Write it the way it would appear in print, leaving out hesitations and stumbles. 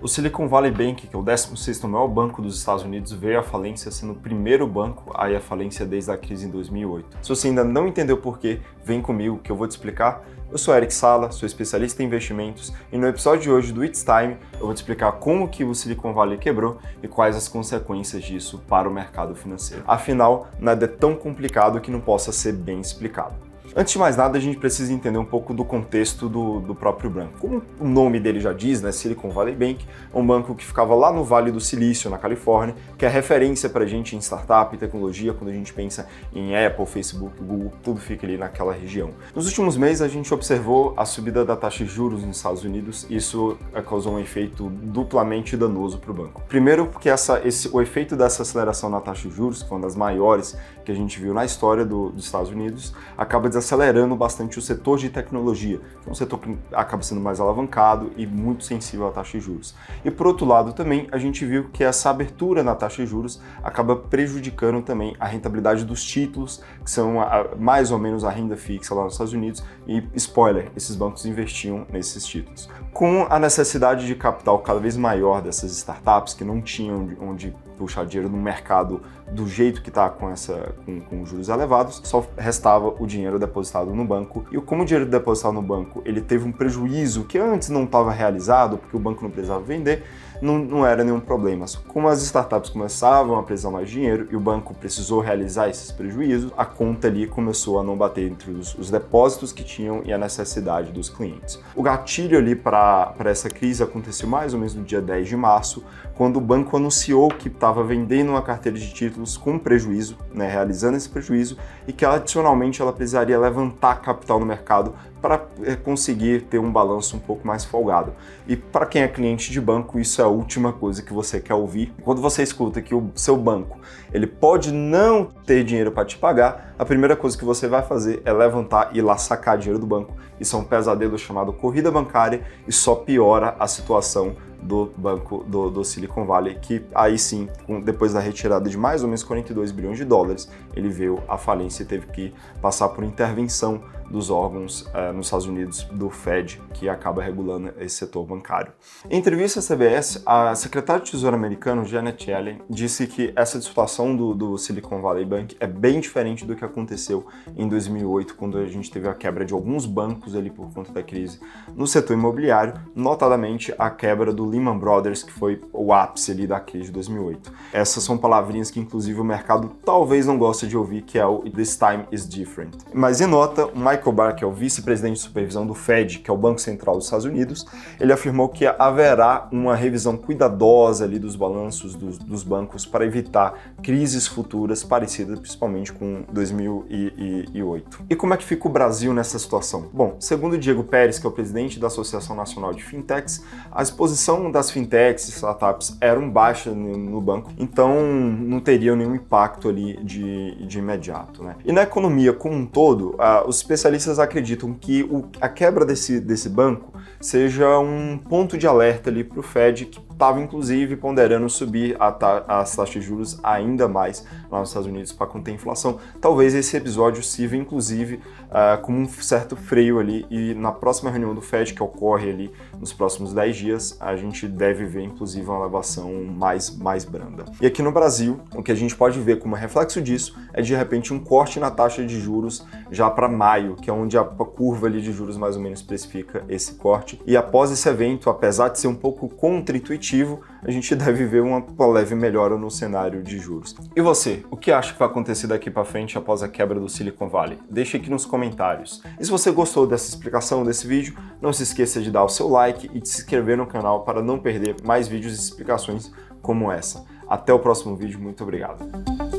O Silicon Valley Bank, que é o 16º maior banco dos Estados Unidos, veio à falência sendo o primeiro banco a ir à falência desde a crise em 2008. Se você ainda não entendeu por quê, vem comigo que eu vou te explicar. Eu sou Eric Sala, sou especialista em investimentos e no episódio de hoje do It's Time eu vou te explicar como que o Silicon Valley quebrou e quais as consequências disso para o mercado financeiro. Afinal, nada é tão complicado que não possa ser bem explicado. Antes de mais nada, a gente precisa entender um pouco do contexto do próprio banco. Como o nome dele já diz, né, Silicon Valley Bank é um banco que ficava lá no Vale do Silício, na Califórnia, que é referência para a gente em startup e tecnologia, quando a gente pensa em Apple, Facebook, Google, tudo fica ali naquela região. Nos últimos meses, a gente observou a subida da taxa de juros nos Estados Unidos e isso causou um efeito duplamente danoso para o banco. Primeiro, porque o efeito dessa aceleração na taxa de juros, que foi uma das maiores que a gente viu na história dos Estados Unidos, acaba desacelerando bastante o setor de tecnologia, que é um setor que acaba sendo mais alavancado e muito sensível à taxa de juros. E por outro lado também, a gente viu que essa abertura na taxa de juros acaba prejudicando também a rentabilidade dos títulos, que são mais ou menos a renda fixa lá nos Estados Unidos, e spoiler, esses bancos investiam nesses títulos. Com a necessidade de capital cada vez maior dessas startups, que não tinham onde puxar dinheiro no mercado do jeito que está com juros elevados, só restava o dinheiro depositado no banco. E como o dinheiro depositado no banco ele teve um prejuízo que antes não estava realizado, porque o banco não precisava vender, não era nenhum problema. Como as startups começavam a precisar mais dinheiro e o banco precisou realizar esses prejuízos, a conta ali começou a não bater entre os depósitos que tinham e a necessidade dos clientes. O gatilho ali para essa crise aconteceu mais ou menos no dia 10 de março, quando o banco anunciou que estava vendendo uma carteira de títulos com prejuízo, né, realizando esse prejuízo, e que adicionalmente ela precisaria levantar capital no mercado para conseguir ter um balanço um pouco mais folgado. E para quem é cliente de banco, isso é a última coisa que você quer ouvir. Quando você escuta que o seu banco ele pode não ter dinheiro para te pagar, a primeira coisa que você vai fazer é levantar e ir lá sacar dinheiro do banco. Isso é um pesadelo chamado corrida bancária e só piora a situação do banco do Silicon Valley, que aí sim, depois da retirada de mais ou menos 42 bilhões de dólares, ele veio à falência e teve que passar por intervenção dos órgãos nos Estados Unidos, do Fed, que acaba regulando esse setor bancário. Em entrevista à CBS, a secretária de Tesouro americana, Janet Yellen, disse que essa situação do Silicon Valley Bank é bem diferente do que aconteceu em 2008, quando a gente teve a quebra de alguns bancos ali por conta da crise no setor imobiliário, notadamente a quebra do Lehman Brothers, que foi o ápice ali da crise de 2008. Essas são palavrinhas que inclusive o mercado talvez não goste de ouvir, que é o "This time is different". Mas em nota, o Michael Barr, que é o vice-presidente de supervisão do Fed, que é o Banco Central dos Estados Unidos, ele afirmou que haverá uma revisão cuidadosa ali dos balanços dos bancos para evitar crises futuras parecidas principalmente com 2008. E como é que fica o Brasil nessa situação? Bom, segundo o Diego Pérez, que é o presidente da Associação Nacional de Fintechs, a exposição das fintechs e startups eram baixa no banco, então não teria nenhum impacto ali de imediato, né? E na economia como um todo, os especialistas acreditam que a quebra desse banco seja um ponto de alerta ali para o Fed, que estava inclusive ponderando subir as taxas de juros ainda mais lá nos Estados Unidos para conter a inflação. Talvez esse episódio sirva inclusive como um certo freio ali, e na próxima reunião do Fed, que ocorre ali nos próximos 10 dias, a gente deve ver inclusive uma elevação mais branda. E aqui no Brasil, o que a gente pode ver como reflexo disso é de repente um corte na taxa de juros já para maio, que é onde a curva ali de juros mais ou menos precifica esse corte. E após esse evento, apesar de ser um pouco contra-intuitivo, a gente deve ver uma leve melhora no cenário de juros. E você, o que acha que vai acontecer daqui para frente após a quebra do Silicon Valley? Deixe aqui nos comentários. E se você gostou dessa explicação desse vídeo, não se esqueça de dar o seu like e de se inscrever no canal para não perder mais vídeos e explicações como essa. Até o próximo vídeo, muito obrigado.